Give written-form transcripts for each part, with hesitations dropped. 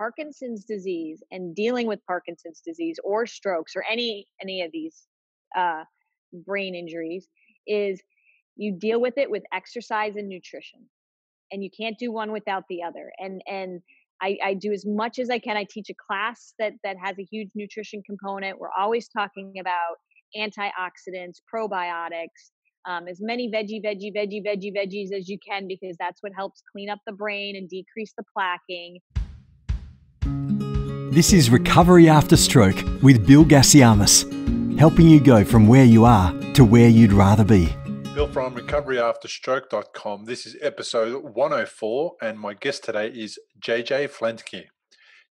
Parkinson's disease and dealing with Parkinson's disease or strokes or any of these uh, brain injuries is you deal with it with exercise and nutrition, and you can't do one without the other. And I do as much as I can. I teach a class that has a huge nutrition component. We're always talking about antioxidants, probiotics, as many veggies as you can, because that's what helps clean up the brain and decrease the plaquing. This is Recovery After Stroke with Bill Gassiamis, helping you go from where you are to where you'd rather be. Bill from recoveryafterstroke.com. This is episode 104, and my guest today is JJ Flentke.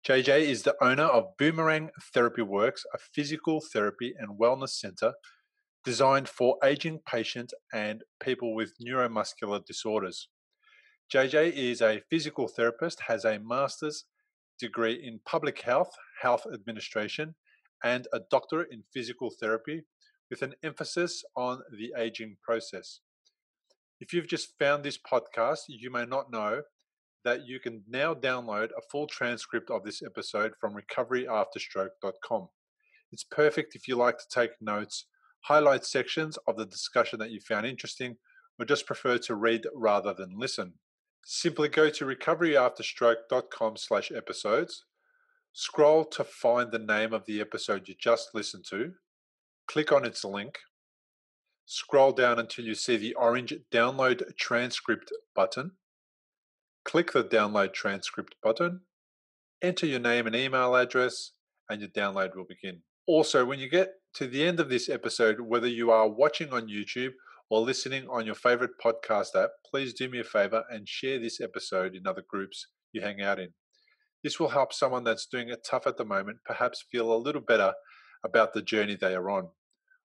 JJ is the owner of Boomerang Therapy Works, a physical therapy and wellness center designed for aging patients and people with neuromuscular disorders. JJ is a physical therapist, has a master's degree in public health, health administration, and a doctorate in physical therapy with an emphasis on the aging process. If you've just found this podcast, you may not know that you can now download a full transcript of this episode from recoveryafterstroke.com. It's perfect if you like to take notes, highlight sections of the discussion that you found interesting, or just prefer to read rather than listen. Simply go to recoveryafterstroke.com/episodes, scroll to find the name of the episode you just listened to, click on its link, scroll down until you see the orange download transcript button, click the download transcript button, enter your name and email address, and your download will begin. Also, when you get to the end of this episode, whether you are watching on YouTube or listening on your favorite podcast app, please do me a favor and share this episode in other groups you hang out in. This will help someone that's doing it tough at the moment perhaps feel a little better about the journey they are on.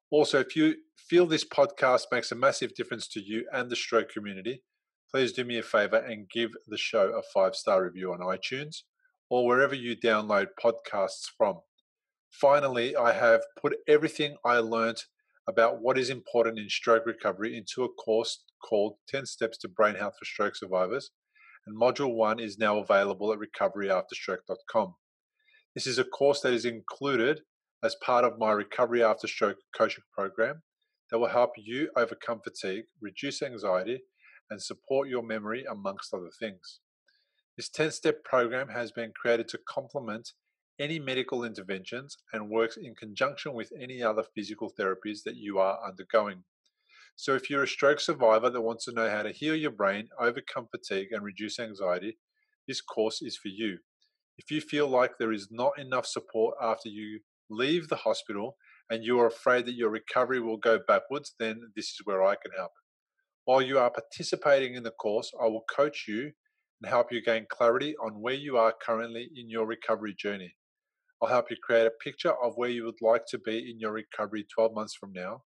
Also, if you feel this podcast makes a massive difference to you and the stroke community, please do me a favor and give the show a 5-star review on iTunes or wherever you download podcasts from. Finally, I have put everything I learned about what is important in stroke recovery into a course called 10 Steps to Brain Health for Stroke Survivors, and Module 1 is now available at recoveryafterstroke.com. This is a course that is included as part of my Recovery After Stroke coaching program that will help you overcome fatigue, reduce anxiety, and support your memory, amongst other things. This 10-step program has been created to complement any medical interventions and works in conjunction with any other physical therapies that you are undergoing. So if you're a stroke survivor that wants to know how to heal your brain, overcome fatigue, and reduce anxiety, this course is for you. If you feel like there is not enough support after you leave the hospital and you are afraid that your recovery will go backwards, then this is where I can help. While you are participating in the course, I will coach you and help you gain clarity on where you are currently in your recovery journey. I'll help you create a picture of where you would like to be in your recovery 12 months from now,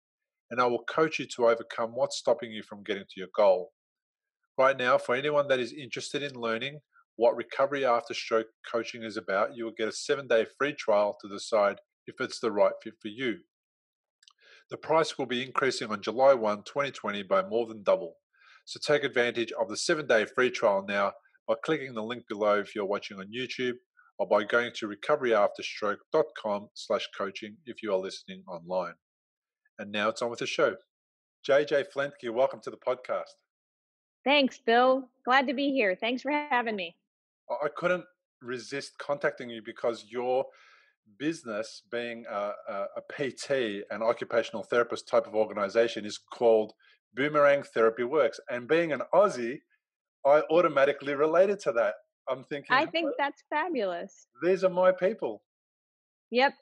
and I will coach you to overcome what's stopping you from getting to your goal. Right now, for anyone that is interested in learning what Recovery After Stroke coaching is about, you will get a 7-day free trial to decide if it's the right fit for you. The price will be increasing on July 1, 2020 by more than double. So take advantage of the 7-day free trial now by clicking the link below if you're watching on YouTube, or by going to recoveryafterstroke.com/coaching if you are listening online. And now it's on with the show. JJ Flentke, welcome to the podcast. Thanks, Bill. Glad to be here. Thanks for having me. I couldn't resist contacting you because your business, being a PT, an occupational therapist type of organization, is called Boomerang Therapy Works. And being an Aussie, I automatically related to that. I'm thinking, I think that's fabulous. These are my people. Yep.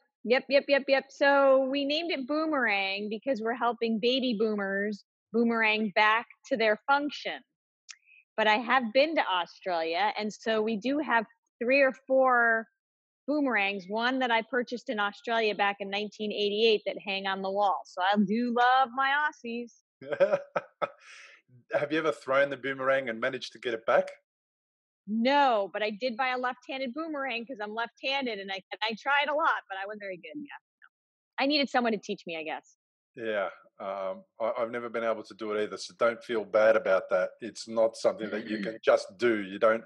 So we named it Boomerang because we're helping baby boomers boomerang back to their function. But I have been to Australia, and so we do have 3 or 4 boomerangs, one that I purchased in Australia back in 1988 that hang on the wall. So I do love my Aussies. Have you ever thrown the boomerang and managed to get it back? No, but I did buy a left-handed boomerang because I'm left-handed, and I tried a lot, but I wasn't very good. Yeah, I needed someone to teach me, I guess. Yeah, I've never been able to do it either, so don't feel bad about that. It's not something that you can just do. You don't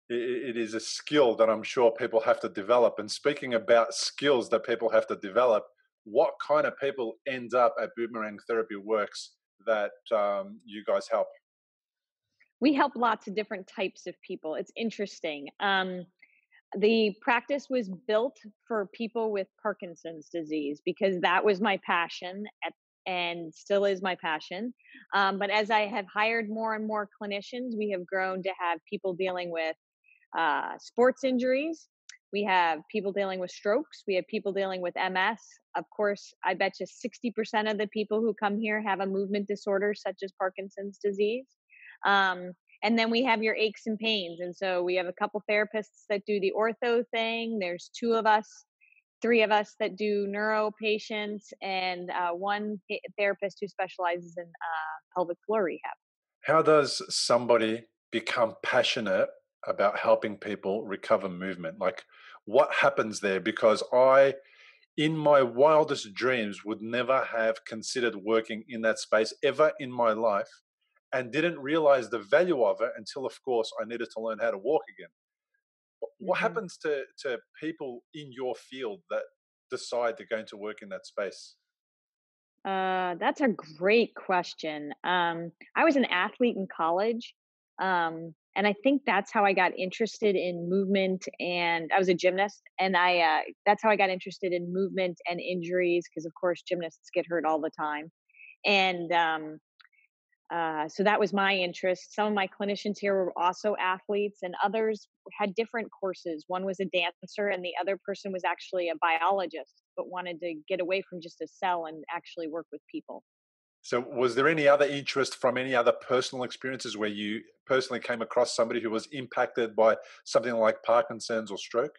it is a skill that I'm sure people have to develop. And speaking about skills that people have to develop, what kind of people end up at Boomerang Therapy Works that you guys help? We help lots of different types of people. It's interesting. The practice was built for people with Parkinson's disease because that was my passion and still is my passion. But as I have hired more and more clinicians, we have grown to have people dealing with sports injuries. We have people dealing with strokes. We have people dealing with MS. Of course, I bet you 60% of the people who come here have a movement disorder such as Parkinson's disease. Um, and then we have your aches and pains. And so we have a couple therapists that do the ortho thing. There's two of us, three of us that do neuro patients, and one therapist who specializes in pelvic floor rehab. How does somebody become passionate about helping people recover movement? Like, what happens there? Because I, in my wildest dreams, would never have considered working in that space ever in my life and didn't realize the value of it until, of course, I needed to learn how to walk again. What Mm-hmm. happens to people in your field that decide to go into work in that space? That's a great question. I was an athlete in college, and I think that's how I got interested in movement. And I was a gymnast, and I that's how I got interested in movement and injuries because, of course, gymnasts get hurt all the time. And so that was my interest. Some of my clinicians here were also athletes, and others had different courses. One was a dancer, and the other person was actually a biologist, but wanted to get away from just a cell and actually work with people. So, was there any other interest from any other personal experiences where you personally came across somebody who was impacted by something like Parkinson's or stroke?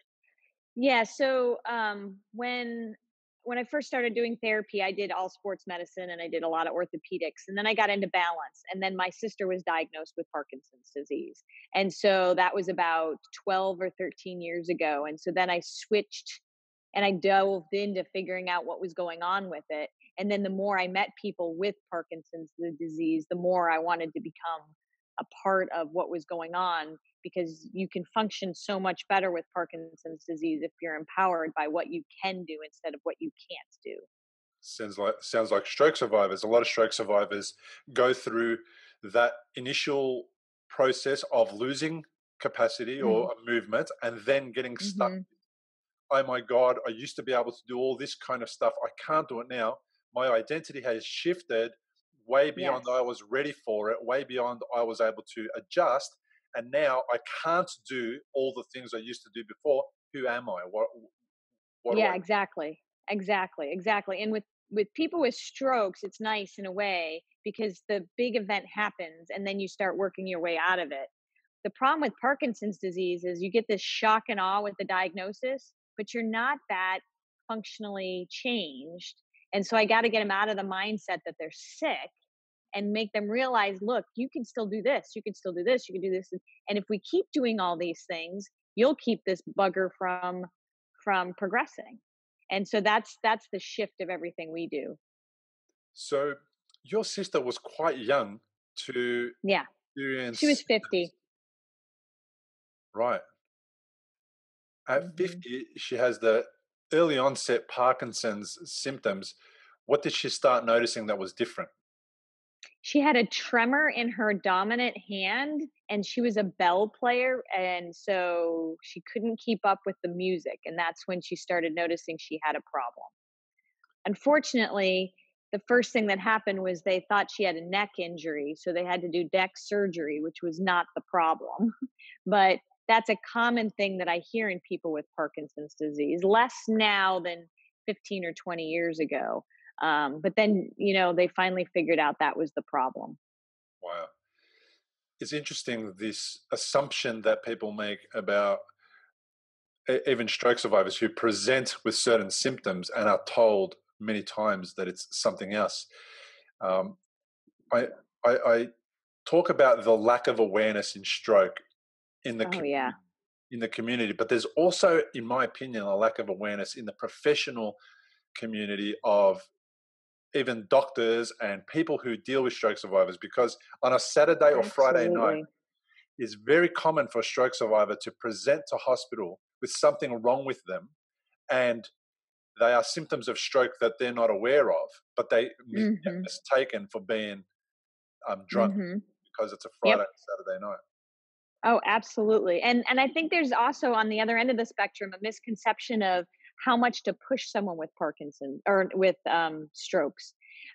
Yeah. So when I first started doing therapy, I did all sports medicine and I did a lot of orthopedics, and then I got into balance. And then my sister was diagnosed with Parkinson's disease, and so that was about 12 or 13 years ago. And so then I switched and I dove into figuring out what was going on with it. And then the more I met people with Parkinson's the disease, the more I wanted to become a part of what was going on because you can function so much better with Parkinson's disease if you're empowered by what you can do instead of what you can't do. Sounds like stroke survivors. A lot of stroke survivors go through that initial process of losing capacity Mm-hmm. or a movement and then getting stuck. Mm-hmm. Oh my God, I used to be able to do all this kind of stuff. I can't do it now. My identity has shifted way beyond I Yes. was ready for it, way beyond I was able to adjust. And now I can't do all the things I used to do before. Who am I? What do I Yeah, do? exactly. Exactly. Exactly. And with people with strokes, it's nice in a way because the big event happens and then you start working your way out of it. The problem with Parkinson's disease is you get this shock and awe with the diagnosis, but you're not that functionally changed. And so I got to get them out of the mindset that they're sick and make them realize, look, you can still do this, you can still do this, you can do this. And if we keep doing all these things, you'll keep this bugger from progressing. And so that's the shift of everything we do. So your sister was quite young to Yeah. She was experience symptoms, 50. right? At Hmm. 50, she has the early onset Parkinson's symptoms. What did she start noticing that was different? She had a tremor in her dominant hand, and she was a bell player, and so she couldn't keep up with the music, and that's when she started noticing she had a problem. Unfortunately, the first thing that happened was they thought she had a neck injury, so they had to do neck surgery, which was not the problem. But that's a common thing that I hear in people with Parkinson's disease, less now than 15 or 20 years ago. But then, they finally figured out that was the problem. Wow. It's interesting this assumption that people make about even stroke survivors who present with certain symptoms and are told many times that it's something else. Um, I, I talk about the lack of awareness in stroke in the Oh, yeah. community, but there's also, in my opinion, a lack of awareness in the professional community of even doctors and people who deal with stroke survivors. Because on a Saturday or Friday night, Absolutely. is very common for a stroke survivor to present to hospital with something wrong with them, and they are symptoms of stroke that they're not aware of, but they get Mhm. mistaken for being drunk Mhm. because it's a Friday Yep. and Saturday night. Oh, absolutely. And I think there's also on the other end of the spectrum a misconception of how much to push someone with Parkinson's or with strokes.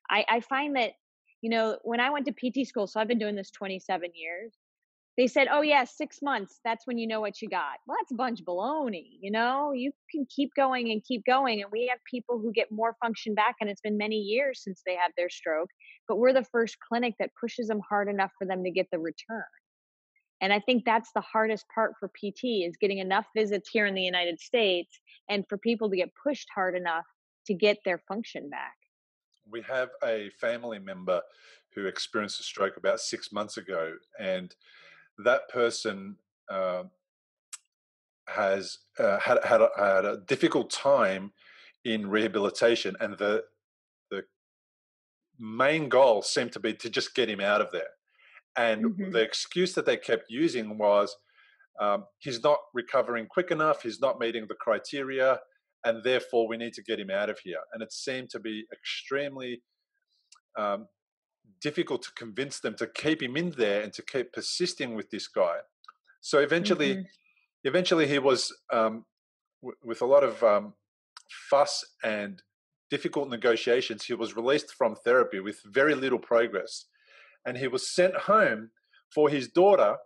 I find that, when I went to PT school, so I've been doing this 27 years. They said, "Oh yeah, 6 months. That's when you know what you got." Well, that's a bunch of baloney. You can keep going and keep going, and we have people who get more function back, and it's been many years since they had their stroke. But we're the first clinic that pushes them hard enough for them to get the return. And I think that's the hardest part for PT is getting enough visits here in the United States and for people to get pushed hard enough to get their function back. We have a family member who experienced a stroke about 6 months ago, and that person has had a difficult time in rehabilitation, and the main goal seemed to be to just get him out of there. And the Mhm. excuse that they kept using was he's not recovering quick enough, he's not meeting the criteria, and therefore we need to get him out of here. And it seemed to be extremely um, difficult to convince them to keep him in there and to keep persisting with this guy. So Mhm. eventually he was with a lot of fuss and difficult negotiations. He was released from therapy with very little progress, and he was sent home for his daughter,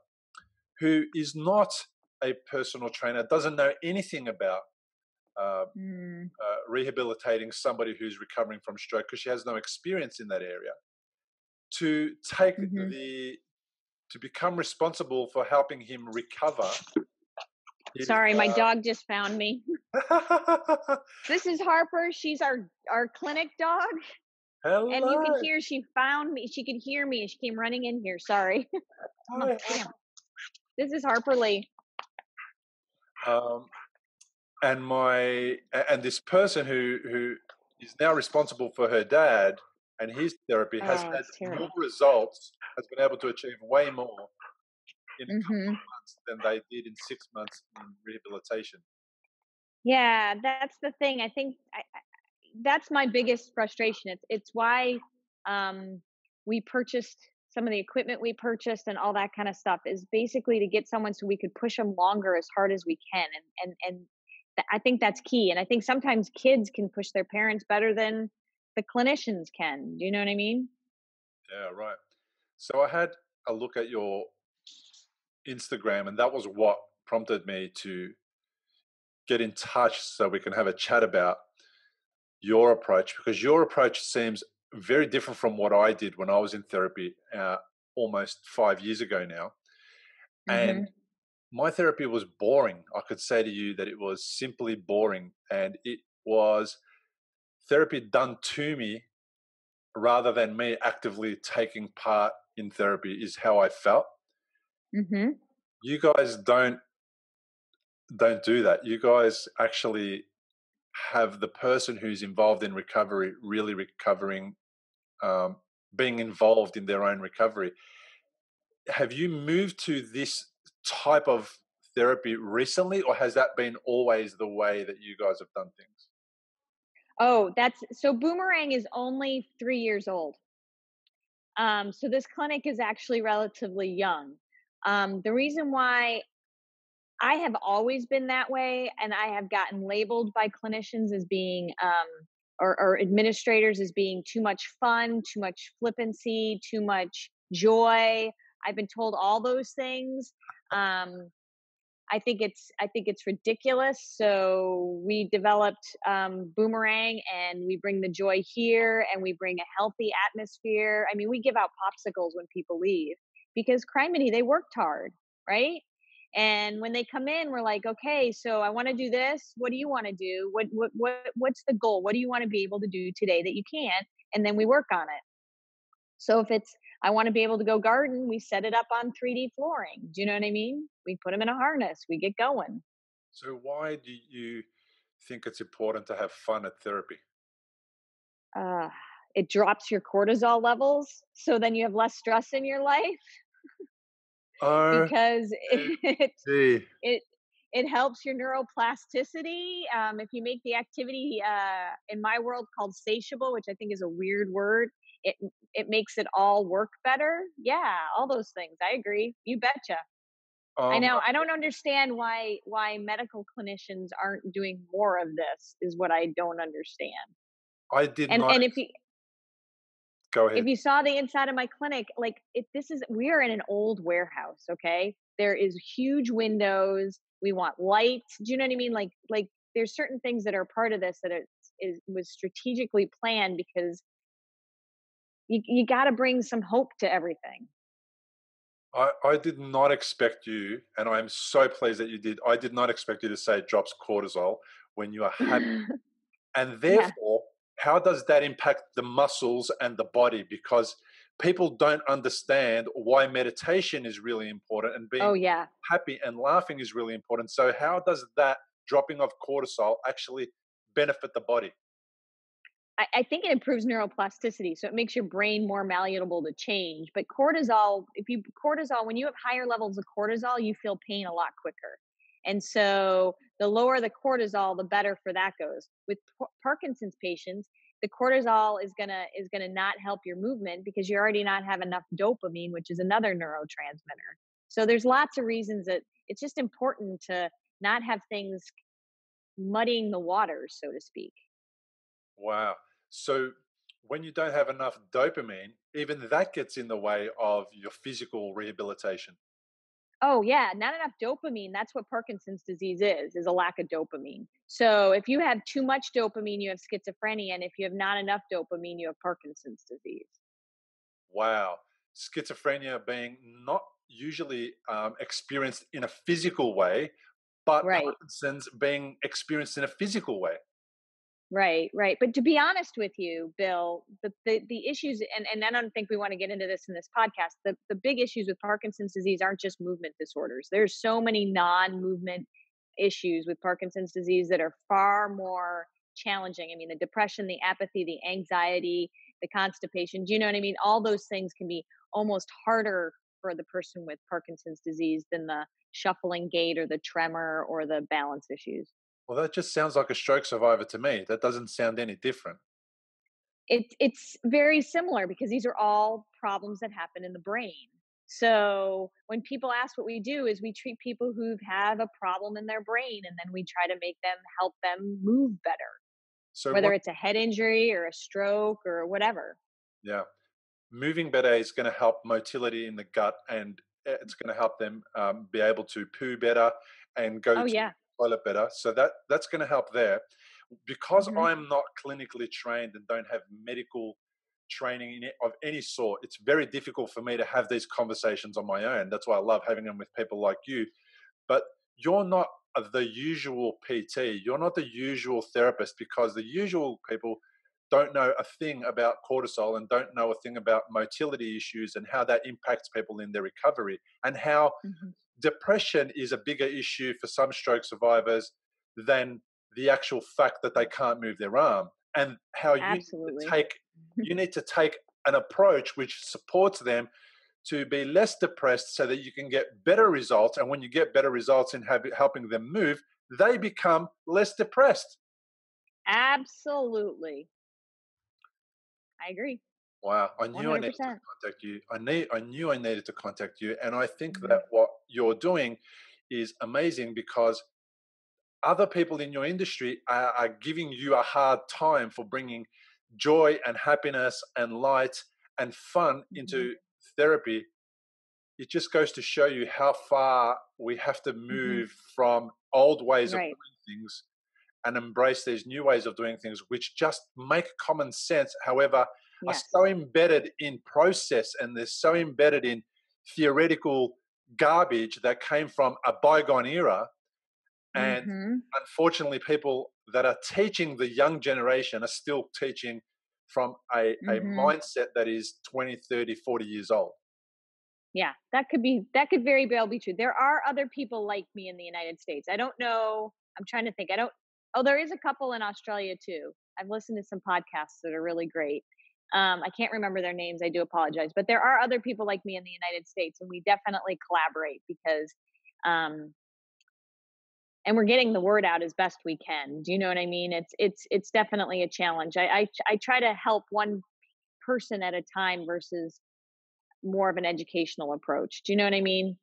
who is not a personal trainer, doesn't know anything about uh, Mm. rehabilitating somebody who's recovering from stroke because she has no experience in that area. To take Mhm. the to become responsible for helping him recover is Sorry, my dog just found me. This is Harper. She's our clinic dog, and you can hello. hear she found me. She could hear me, and she came running in here. Sorry. Oh, Hi. damn. This is Harper Lee. Um, and this person who is now responsible for her dad and his therapy has Oh, had it's more terrible. results, has been able to achieve way more in a couple Mhm. of months than they did in 6 months in rehabilitation. Yeah, that's the thing. I think that's my biggest frustration. It's why um, we purchased some of the equipment we purchased and all that kind of stuff is basically to get someone so we could push them longer as hard as we can, and I think that's key. And I think sometimes kids can push their parents better than the clinicians can. Do you know what I mean? Yeah, right. So I had a look at your Instagram, and that was what prompted me to get in touch so we can have a chat about your approach, because your approach seems very different from what I did when I was in therapy almost 5 years ago now. And Mm-hmm. my therapy was boring. I could say to you that it was simply boring, and it was therapy done to me rather than me actively taking part in therapy, is how I felt. Mm-hmm. You guys don't do that. You guys actually have the person who's involved in recovery really recovering, um, being involved in their own recovery. Have you moved to this type of therapy recently, or has that been always the way that you guys have done things? Oh, that's so. Boomerang is only 3 years old. So this clinic is actually relatively young. The reason why I have always been that way, and I have gotten labeled by clinicians as being, or administrators as being too much fun, too much flippancy, too much joy. I've been told all those things. Um, I think it's ridiculous. So we developed Boomerang, and we bring the joy here, and we bring a healthy atmosphere. I mean, we give out popsicles when people leave because criminy, they worked hard, right? And when they come in, we're like, okay, so I want to do this. What do you want to do? What's the goal? What do you want to be able to do today that you can? And then we work on it. So if it's I want to be able to go garden, we set it up on 3D flooring. Do you know what I mean? We put them in a harness, we get going. So, why do you think it's important to have fun at therapy? Uh, it drops your cortisol levels, so then you have less stress in your life. Oh, because gee. it it helps your neuroplasticity. If you make the activity, in my world, called satiable, which I think is a weird word, it it makes it all work better. Yeah, all those things. I agree. You betcha. I Oh know. my, I don't understand why medical clinicians aren't doing more of this. Is what I don't understand. I did And not and go if ahead. you saw the inside of my clinic, like, this is, we are in an old warehouse. Okay, there is huge windows. We want light. Do you know what I mean? Like there's certain things that are part of this that was strategically planned, because you got to bring some hope to everything. I did not expect you, and I'm so pleased that you did. I did not expect you to say it drops cortisol when you are happy. And Yeah. therefore, how does that impact the muscles and the body? Because people don't understand why meditation is really important and Oh being yeah. happy and laughing is really important. So, how does that dropping of cortisol actually benefit the body? I think it improves neuroplasticity, so it makes your brain more malleable to change. But cortisol, when you have higher levels of cortisol, you feel pain a lot quicker. And so the lower the cortisol, the better for that goes. With Parkinson's patients, the cortisol is gonna not help your movement, because you already not have enough dopamine, which is another neurotransmitter. So there's lots of reasons that it's just important to not have things muddying the waters, so to speak. Wow. So, when you don't have enough dopamine, even that gets in the way of your physical rehabilitation. Oh yeah, not enough dopamine. That's what Parkinson's disease is a lack of dopamine. So if you have too much dopamine, you have schizophrenia, and if you have not enough dopamine, you have Parkinson's disease. Wow. Schizophrenia being not usually experienced in a physical way, but Right. Parkinson's being experienced in a physical way. Right, right. But to be honest with you, Bill, the issues, and I don't think we want to get into this in this podcast. The big issues with Parkinson's disease aren't just movement disorders. There's so many non-movement issues with Parkinson's disease that are far more challenging. I mean, the depression, the apathy, the anxiety, the constipation. Do you know what I mean? All those things can be almost harder for the person with Parkinson's disease than the shuffling gait or the tremor or the balance issues. Well, that just sounds like a stroke survivor to me. That doesn't sound any different. It's very similar, because these are all problems that happen in the brain. So when people ask what we do, is we treat people who have a problem in their brain, and then we try to make them help them move better, So, whether what, it's a head injury or a stroke or whatever. yeah, moving better is going to help motility in the gut and it's going to help them be able to poo better and go Oh to yeah. the toilet better. So, that's going to help there. Because Hmm. I'm not clinically trained and don't have medical training of any sort, it's very difficult for me to have these conversations on my own. That's why I love having them with people like you. But you're not the usual PT. You're not the usual therapist, because the usual people don't know a thing about cortisol and don't know a thing about motility issues and how that impacts people in their recovery, and how Hmm. depression is a bigger issue for some stroke survivors than the actual fact that they can't move their arm, and how Absolutely. you need to take an approach which supports them to be less depressed so that you can get better results, and when you get better results in helping them move, they become less depressed. Absolutely. I agree. Wow, I knew I needed to 100%. contact you. I knew I needed to contact you, and I think Hmm. that what you're doing is amazing, because other people in your industry are giving you a hard time for bringing joy and happiness and light and fun Hmm. into therapy. It just goes to show you how far we have to Hmm. move from old ways of Right. doing things and embrace these new ways of doing things, which just make common sense, however, are Yes. so embedded in process and they're so embedded in theoretical garbage that came from a bygone era. And Hmm. unfortunately, people that are teaching the young generation are still teaching from a Hmm. mindset that is 20, 30, 40 years old. Yeah, that could very well be true. There are other people like me in the United States. I don't know. I'm trying to think. I don't. Oh, there is a couple in Australia too. I've listened to some podcasts that are really great. I can't remember their names. I do apologize, but there are other people like me in the United States, and we definitely collaborate because, um, and we're getting the word out as best we can. Do you know what I mean? It's definitely a challenge. I try to help one person at a time versus more of an educational approach. Do you know what I mean?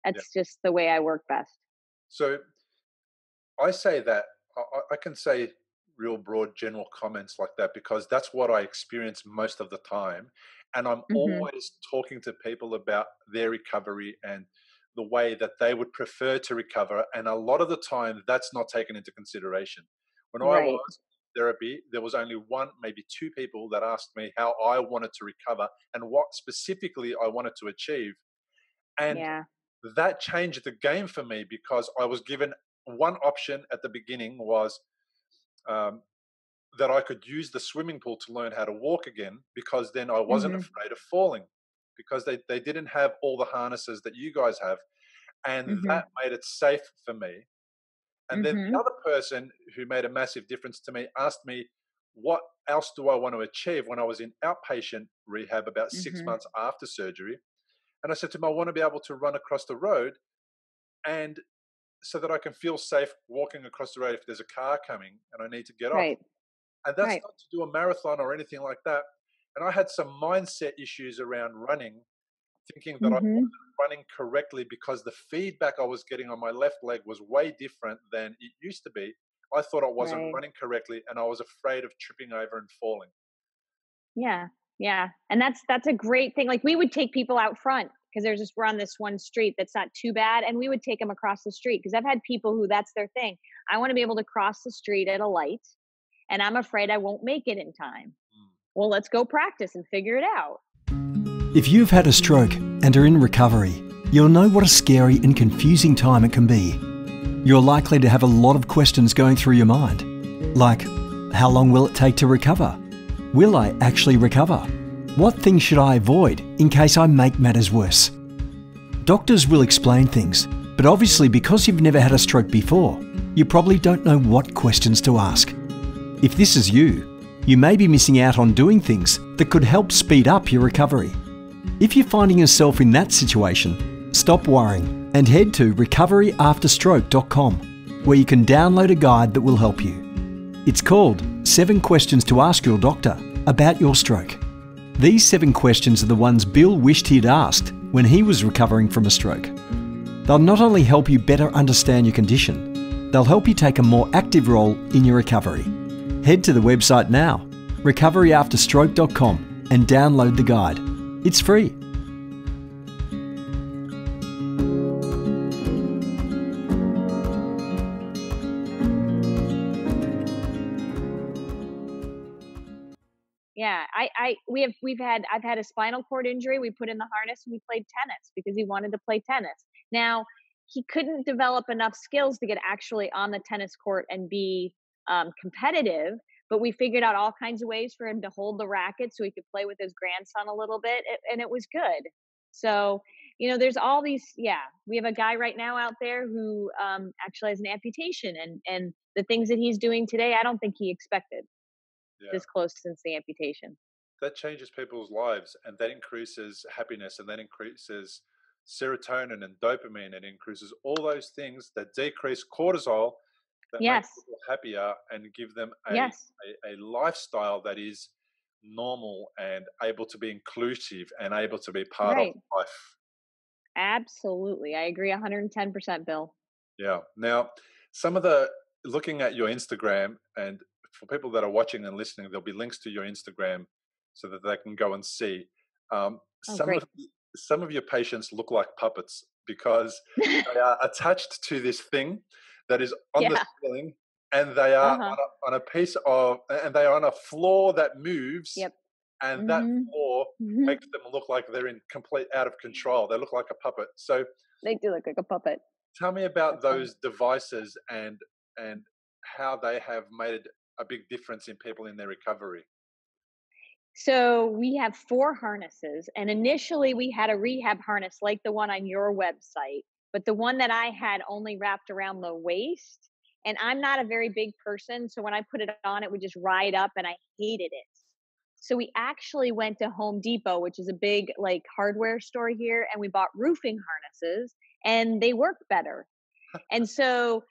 Yeah. That's just the way I work best. So I say that I can say real broad general comments like that because that's what I experience most of the time. And I'm Mhm. always talking to people about their recovery and the way that they would prefer to recover. And a lot of the time, that's not taken into consideration. When I Right. was in therapy, there was only one, maybe two people that asked me how I wanted to recover and what specifically I wanted to achieve. And Yeah. that changed the game for me because I was given one option at the beginning was um, that I could use the swimming pool to learn how to walk again because then I wasn't Mhm. afraid of falling because they didn't have all the harnesses that you guys have. And that Mhm. made it safe for me. And then the Mhm. other person who made a massive difference to me asked me, what else do I want to achieve when I was in outpatient rehab about six Mhm. months after surgery? And I said to him, I want to be able to run across the road and so that I can feel safe walking across the road if there's a car coming and I need to get off. Right. And that's Right. not to do a marathon or anything like that. And I had some mindset issues around running, thinking that I Mhm. wasn't running correctly because the feedback I was getting on my left leg was way different than it used to be. I thought I wasn't Right. running correctly and I was afraid of tripping over and falling. Yeah. Yeah. And that's a great thing. Like we would take people out front because there's just we're on this one street that's not too bad, and we would take them across the street because I've had people who that's their thing. I want to be able to cross the street at a light, and I'm afraid I won't make it in time. Mm. Well, let's go practice and figure it out. If you've had a stroke and are in recovery, you'll know what a scary and confusing time it can be. You're likely to have a lot of questions going through your mind, like, how long will it take to recover? Will I actually recover? What things should I avoid in case I make matters worse? Doctors will explain things, but obviously because you've never had a stroke before, you probably don't know what questions to ask. If this is you, you may be missing out on doing things that could help speed up your recovery. If you're finding yourself in that situation, stop worrying and head to recoveryafterstroke.com, where you can download a guide that will help you. It's called 7 Questions to Ask Your Doctor About Your Stroke. These 7 questions are the ones Bill wished he'd asked when he was recovering from a stroke. They'll not only help you better understand your condition, they'll help you take a more active role in your recovery. Head to the website now, recoveryafterstroke.com, and download the guide. It's free. Yeah, I've had a spinal cord injury. We put in the harness and we played tennis because he wanted to play tennis. Now, he couldn't develop enough skills to get actually on the tennis court and be competitive, but we figured out all kinds of ways for him to hold the racket so he could play with his grandson a little bit, and it was good. So, there's all these. Yeah, we have a guy right now out there who actually has an amputation, and the things that he's doing today, I don't think he expected Yeah. this close since the amputation. That changes people's lives and that increases happiness and that increases serotonin and dopamine. It increases all those things that decrease cortisol that make Yes. people happier and give them Yes. a lifestyle that is normal and able to be inclusive and able to be part of Right. life. Absolutely. I agree 110%, Bill. Yeah. Now, some of the looking at your Instagram, and for people that are watching and listening, there'll be links to your Instagram so that they can go and see. Oh, Some of great. some of your patients look like puppets because they are attached to this thing that is on the Yeah. ceiling, and they are Uh-huh. on a piece of, and they are on a floor that moves, Yep. and that Mhm. floor Mhm. makes them look like they're in complete out of control. They look like a puppet. So They do look like a puppet. tell me about That's funny. those devices and how they have made a big difference in people in their recovery. So we have 4 harnesses, and initially we had a rehab harness like the one on your website, but the one that I had only wrapped around the waist, and I'm not a very big person, so when I put it on, it would just ride up, and I hated it. So we actually went to Home Depot, which is a big like hardware store here, and we bought roofing harnesses and they work better. And so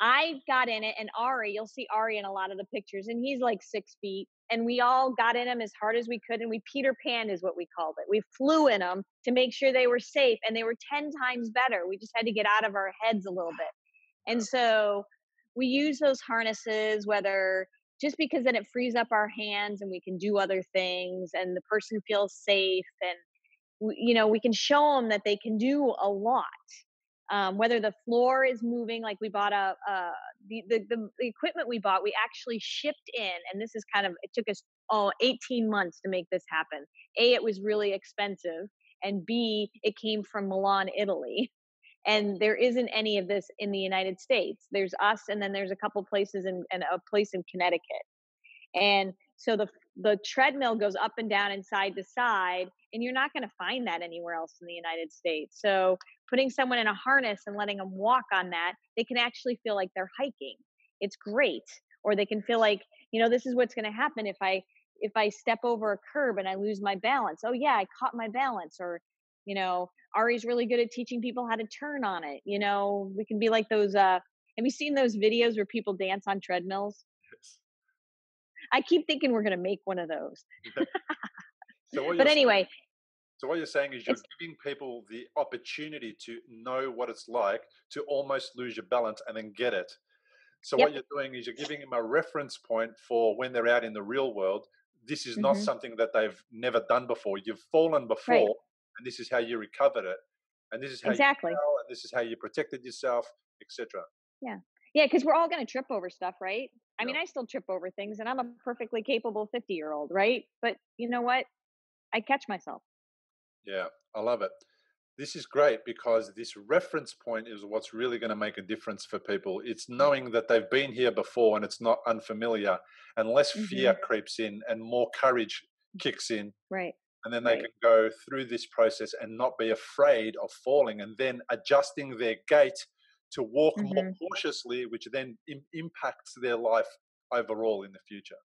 I got in it, and Ari, you'll see Ari in a lot of the pictures, and he's like 6 feet. And we all got in them as hard as we could, and we Peter Pan is what we called it. We flew in them to make sure they were safe, and they were 10 times better. We just had to get out of our heads a little bit. And Yeah. so we use those harnesses, whether just because then it frees up our hands and we can do other things, and the person feels safe, and we can show them that they can do a lot. Whether the floor is moving, like we bought the equipment we bought, we actually shipped in, and this is kind of, it took us 18 months to make this happen. A, it was really expensive, and B, it came from Milan, Italy. And there isn't any of this in the United States. There's us, and then there's a couple places and a place in Connecticut. And so the treadmill goes up and down and side to side, and you're not going to find that anywhere else in the United States. So putting someone in a harness and letting them walk on that, they can actually feel like they're hiking. It's great. Or they can feel like, this is what's going to happen if I step over a curb and I lose my balance. Oh yeah, I caught my balance. Or Ari's really good at teaching people how to turn on it. We can be like those have you seen those videos where people dance on treadmills? Yes. I keep thinking we're going to make one of those. Yeah. So what But you're saying, anyway, so what you're saying is you're it's giving people the opportunity to know what it's like to almost lose your balance and then get it. So what yep. you're doing is you're giving them a reference point for when they're out in the real world. This is not Hmm. something that they've never done before. You've fallen Right. before, and this is how you recovered it, and this is how you Exactly. fell, and this is how you protected yourself, etc. Yeah. Yeah, because we're all going to trip over stuff, right? I Yeah, mean, I still trip over things, and I'm a perfectly capable 50-year-old, right? But you know what? I catch myself. yeah, I love it. This is great because this reference point is what's really going to make a difference for people. It's knowing that they've been here before and it's not unfamiliar, and less fear Hmm. creeps in and more courage kicks in, Right. and then they Right. can go through this process and not be afraid of falling, and then adjusting their gait to walk more Hmm. cautiously, which then impacts their life overall in the future.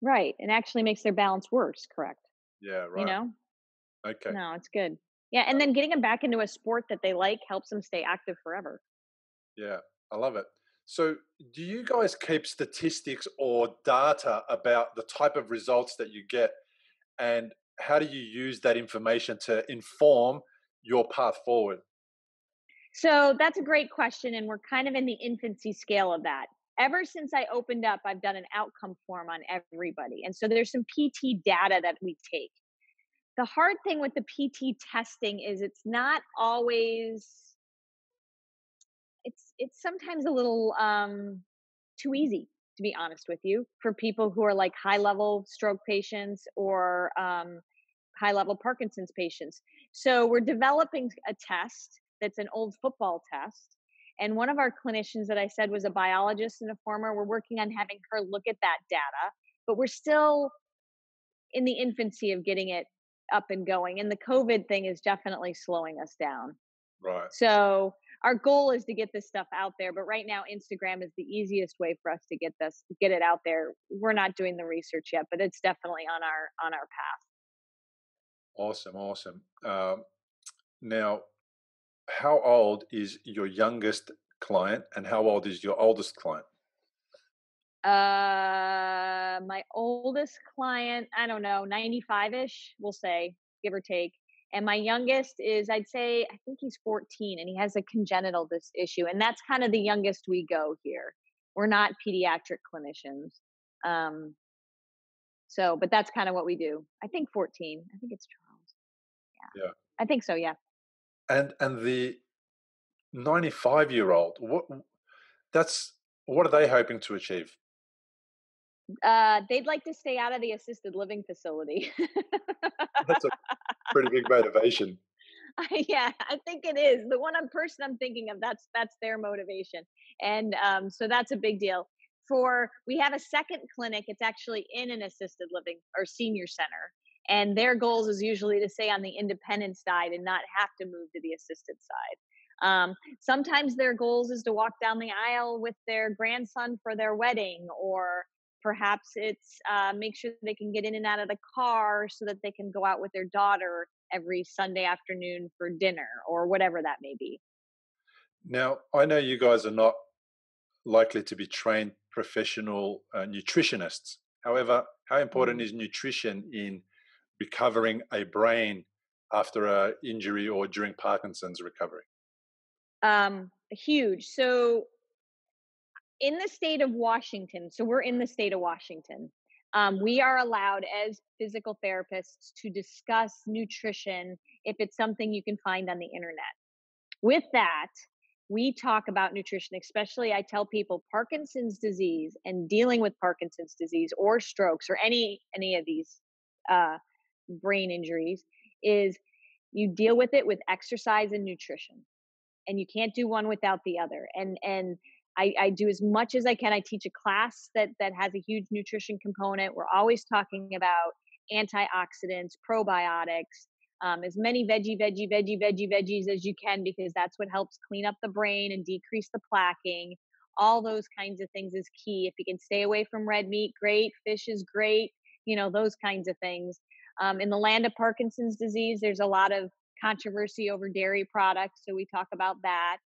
Right. And actually makes their balance worse. Correct. Yeah, You right. know? Okay. No, it's good. Yeah. And then getting them back into a sport that they like helps them stay active forever. Yeah, I love it. So, do you guys keep statistics or data about the type of results that you get, and how do you use that information to inform your path forward? So that's a great question. And we're kind of in the infancy scale of that. Ever since I opened up, I've done an outcome form on everybody. And so there's some PT data that we take. The hard thing with the PT testing is it's not always, it's sometimes a little too easy, to be honest with you, for people who are like high level stroke patients or high level Parkinson's patients. So we're developing a test that's an old football test. And one of our clinicians that I said was a biologist and a former, we're working on having her look at that data, but we're still in the infancy of getting it up and going. And the COVID thing is definitely slowing us down. Right. So our goal is to get this stuff out there, but right now Instagram is the easiest way for us to get it out there. We're not doing the research yet, but it's definitely on our path. Awesome. Awesome. Now, how old is your youngest client, and how old is your oldest client? My oldest client, I don't know, 95-ish, we'll say, give or take. And my youngest is, I'd say, I think he's 14, and he has a congenital this issue. And that's kind of the youngest we go here. We're not pediatric clinicians. Um, but that's kind of what we do. I think 14. I think it's Charles. Yeah. Yeah. I think so, yeah. And the 95-year-old, that's what are they hoping to achieve? They'd like to stay out of the assisted living facility. That's a pretty big motivation. Yeah, I think it is. The person I'm thinking of, that's their motivation. And so that's a big deal. We have a second clinic, it's actually in an assisted living or senior center. And their goals is usually to stay on the independent side and not have to move to the assisted side. Sometimes their goals is to walk down the aisle with their grandson for their wedding, or Perhaps it's make sure they can get in and out of the car so that they can go out with their daughter every Sunday afternoon for dinner or whatever that may be. Now, I know you guys are not likely to be trained professional nutritionists. However, how important Mm. is nutrition in recovering a brain after a injury or during Parkinson's recovery? Huge. So in the state of Washington, so we're in the state of Washington. We are allowed as physical therapists to discuss nutrition if it's something you can find on the internet. With that, we talk about nutrition, especially I tell people Parkinson's disease and dealing with Parkinson's disease or strokes or any of these uh, brain injuries is you deal with it with exercise and nutrition, and you can't do one without the other. And I do as much as I can. I teach a class that has a huge nutrition component. We're always talking about antioxidants, probiotics, as many veggies as you can, because that's what helps clean up the brain and decrease the plaquing. All those kinds of things is key. If you can stay away from red meat, great. Fish is great. Those kinds of things. In the land of Parkinson's disease, there's a lot of controversy over dairy products, so we talk about that.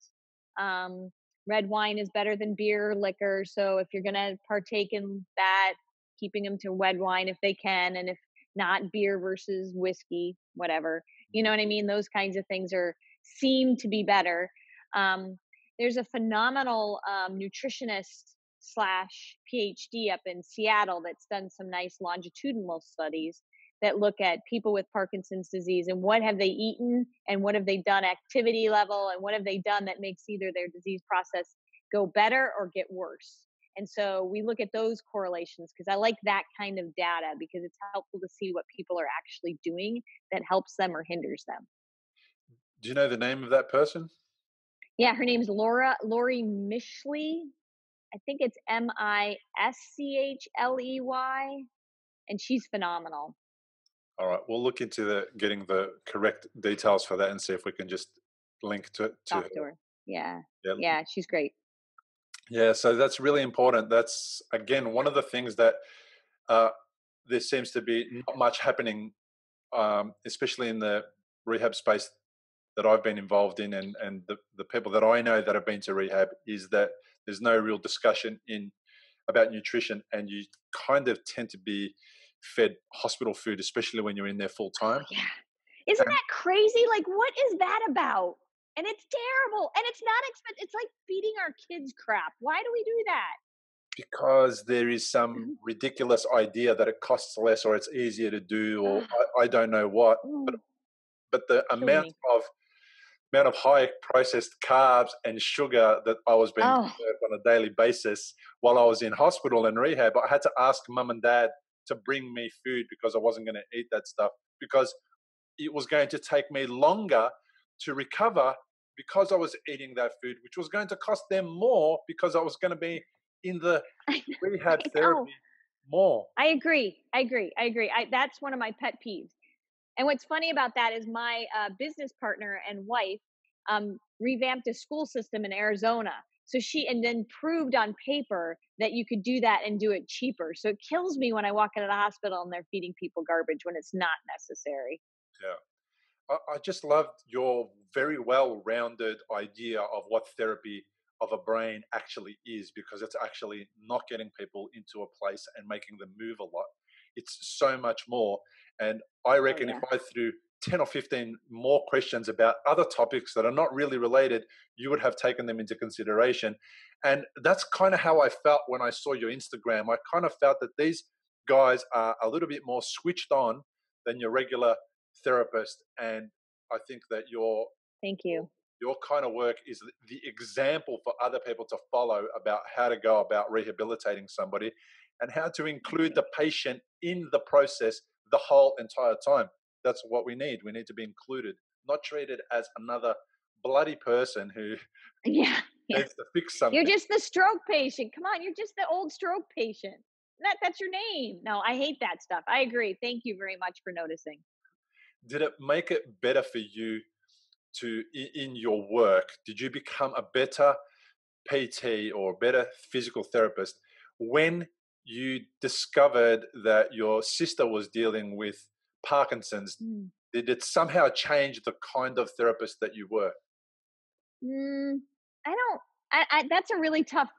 Um, Red wine is better than beer or liquor, so if you're going to partake in that, keeping them to red wine if they can, and if not, beer versus whiskey, whatever. You know what I mean? Those kinds of things are seem to be better. Um, there's a phenomenal nutritionist slash PhD up in Seattle that's done some nice longitudinal studies that look at people with Parkinson's disease and what have they eaten and what have they done activity level and what have they done that makes either their disease process go better or get worse. And so we look at those correlations because I like that kind of data because it's helpful to see what people are actually doing that helps them or hinders them. Do you know the name of that person? Yeah, her name's Lori Mishley. I think it's Mischley, and she's phenomenal. All right, we'll look into getting the correct details for that and see if we can just link to Talk her. to her. Yeah. Yeah, Yeah, she's great. yeah. So that's really important. That's again one of the things that uh, there seems to be not much happening, especially in the rehab space that I've been involved in, and the people that I know that have been to rehab is that there's no real discussion in about nutrition, and you kind of tend to be fed hospital food, especially when you're in there full time. Yeah. Isn't that crazy? Like, what is that about? And it's terrible. And it's not expensive. It's like feeding our kids crap. Why do we do that? Because there is some ridiculous idea that it costs less or it's easier to do, or Ugh, I don't know what. But mm, but the kills me. amount of high processed carbs and sugar that I was being Oh, served on a daily basis while I was in hospital and rehab, I had to ask mum and dad to bring me food because I wasn't going to eat that stuff because it was going to take me longer to recover because I was eating that food, which was going to cost them more because I was going to be in the I rehab know. therapy more. That's one of my pet peeves. And what's funny about that is my business partner and wife revamped a school system in Arizona. So and then proved on paper that you could do that and do it cheaper. So it kills me when I walk into the hospital and they're feeding people garbage when it's not necessary. Yeah. I just loved your very well rounded idea of what therapy of a brain actually is, because it's actually not getting people into a place and making them move a lot. It's so much more. And I Oh reckon if yeah. I threw 10 or 15 more questions about other topics that are not really related, you would have taken them into consideration. And that's kind of how I felt when I saw your Instagram. I kind of felt that these guys are a little bit more switched on than your regular therapist, and I think that Thank you. your kind of work is the example for other people to follow about how to go about rehabilitating somebody and how to Thank include you. the patient in the process the whole entire time. That's what we need. We need to be included, not treated as another bloody person who Yeah. Yeah. needs to fix You're something. just the stroke patient. Come on, you're just the old stroke patient. That's your name. No, I hate that stuff. I agree. Thank you very much for noticing. Did it make it better for you in your work? Did you become a better PT or a better physical therapist when you discovered that your sister was dealing with Parkinson's, Mm. did it somehow change the kind of therapist that you were? Mm, I don't. That's a really tough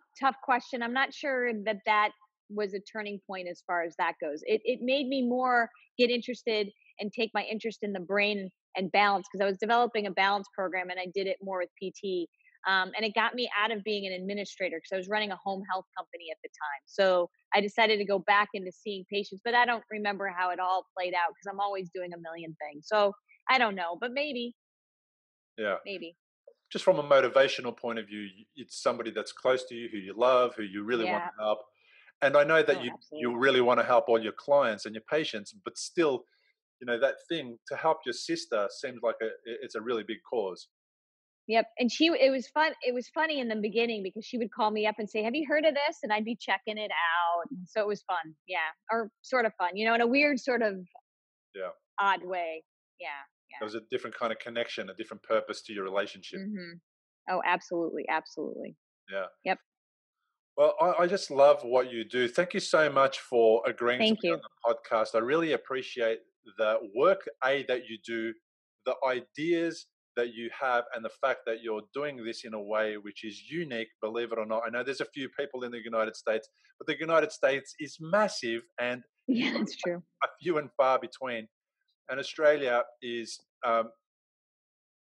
question. I'm not sure that was a turning point as far as that goes. It made me more get interested and take my interest in the brain and balance, because I was developing a balance program and I did it more with PT. And it got me out of being an administrator because I was running a home health company at the time. So I decided to go back into seeing patients, but I don't remember how it all played out because I'm always doing a million things. So I don't know, but Yeah. maybe. Just from a motivational point of view, it's somebody that's close to you, who you love, who you really want Yeah. to help. And I know that Oh, you absolutely. really want to help all your clients and your patients, but still, that thing to help your sister seems like it's a really big cause. Yep, and it was fun. It was funny in the beginning because she would call me up and say, "Have you heard of this?" And I'd be checking it out. And so it was fun. Yeah, or sort of fun, in a weird sort of Yeah. odd way. Yeah, There was a different kind of connection, a different purpose to your relationship. yeah. Oh, absolutely, absolutely. Yeah. Yep. Well, I just love what you do. Thank you so much for agreeing to Thank be on you. the podcast. I really appreciate the work, that you do, the ideas that you have, and the fact that you're doing this in a way which is unique, believe it or not. I know there's a few people in the United States, but the United States is massive and Yeah, that's true. a few and far between. And Australia is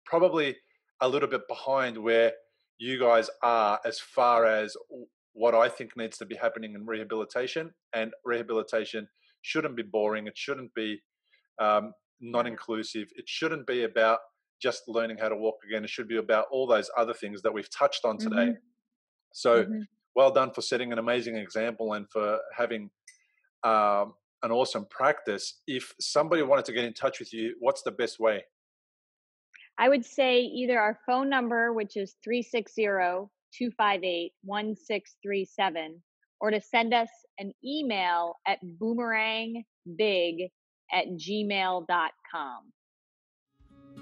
probably a little bit behind where you guys are as far as what I think needs to be happening in rehabilitation. And rehabilitation shouldn't be boring. It shouldn't be Never. non-inclusive. It shouldn't be about just learning how to walk again. It should be about all those other things that we've touched on today. Mhm. So Mhm. well done for setting an amazing example and for having an awesome practice. If somebody wanted to get in touch with you, what's the best way? I would say either our phone number, which is 360-258-1637, or to send us an email at boomerangbig@gmail.com.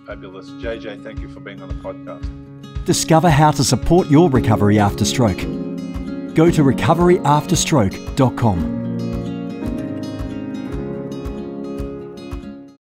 Fabulous. JJ, thank you for being on the podcast. Discover how to support your recovery after stroke. Go to recoveryafterstroke.com.